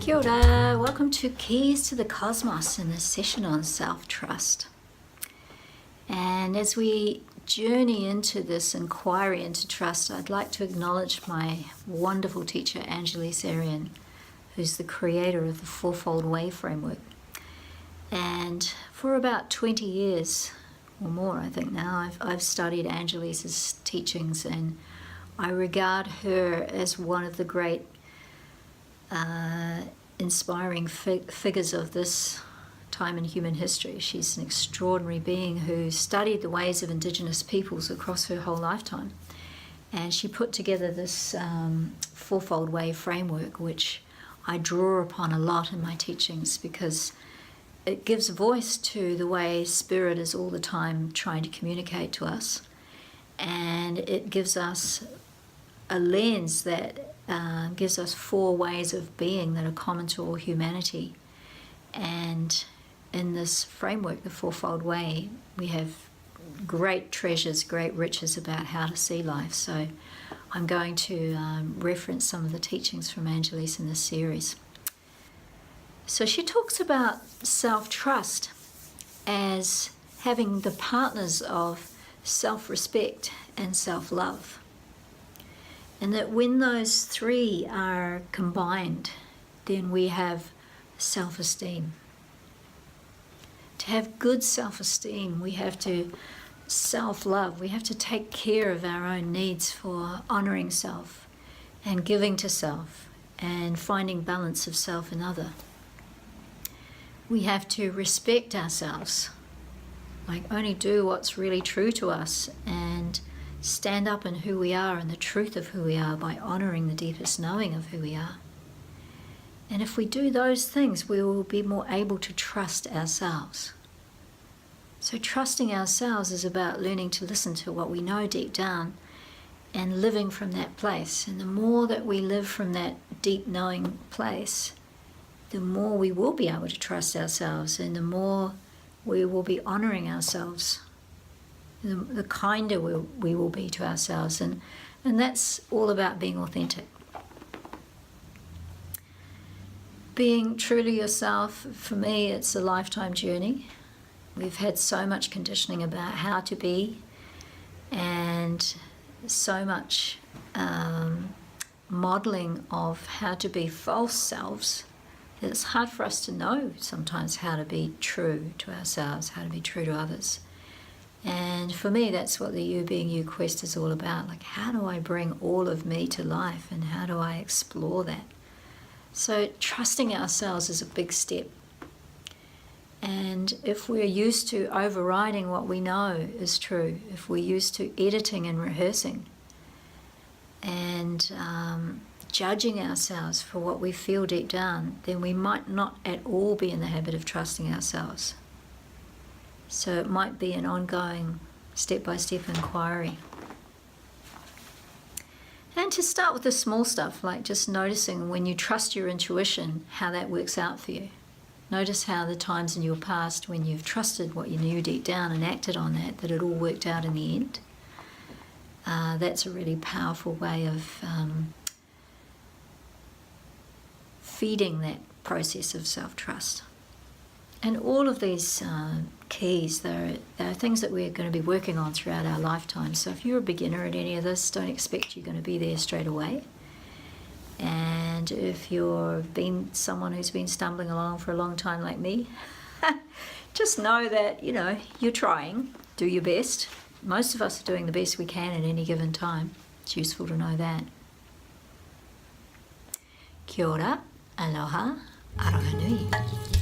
Kia ora, welcome to Keys to the Cosmos in this session on self-trust. And as we journey into this inquiry into trust, I'd like to acknowledge my wonderful teacher, Farion, who's the creator of the Fourfold Way framework. And for about 20 years or more, I think now, I've studied Angelisa's teachings, and I regard her as one of the great inspiring figures of this time in human history. She's an extraordinary being who studied the ways of Indigenous peoples across her whole lifetime. And she put together this Fourfold Way framework, which I draw upon a lot in my teachings because it gives voice to the way Spirit is all the time trying to communicate to us. And it gives us a lens that gives us 4 ways of being that are common to all humanity. And in this framework, the Fourfold Way, we have great treasures, great riches about how to see life. So I'm going to reference some of the teachings from Angelisa in this series. So she talks about self-trust as having the partners of self-respect and self-love. And that when those 3 are combined, then we have self-esteem. To have good self-esteem, we have to self-love. We have to take care of our own needs for honoring self and giving to self and finding balance of self and other. We have to respect ourselves, like only do what's really true to us and stand up in who we are and the truth of who we are by honoring the deepest knowing of who we are. And if we do those things, we will be more able to trust ourselves. So trusting ourselves is about learning to listen to what we know deep down and living from that place. And the more that we live from that deep knowing place, the more we will be able to trust ourselves, and the more we will be honoring ourselves, the kinder we will be to ourselves. And that's all about being authentic. Being true to yourself, for me, it's a lifetime journey. We've had so much conditioning about how to be, and so much modeling of how to be false selves, that it's hard for us to know sometimes how to be true to ourselves, how to be true to others. And for me, that's what the You Being You quest is all about. Like, how do I bring all of me to life, and how do I explore that? So trusting ourselves is a big step. And if we're used to overriding what we know is true, if we're used to editing and rehearsing and judging ourselves for what we feel deep down, then we might not at all be in the habit of trusting ourselves. So it might be an ongoing step-by-step inquiry. And to start with the small stuff, like just noticing when you trust your intuition, how that works out for you. Notice how the times in your past when you've trusted what you knew deep down and acted on that it all worked out in the end. That's a really powerful way of feeding that process of self-trust. And all of these keys, they're things that we're going to be working on throughout our lifetime. So if you're a beginner at any of this, don't expect you're going to be there straight away. And if you've been someone who's been stumbling along for a long time like me, just know that, you're trying. Do your best. Most of us are doing the best we can at any given time. It's useful to know that. Kia ora, aloha, aroha nui.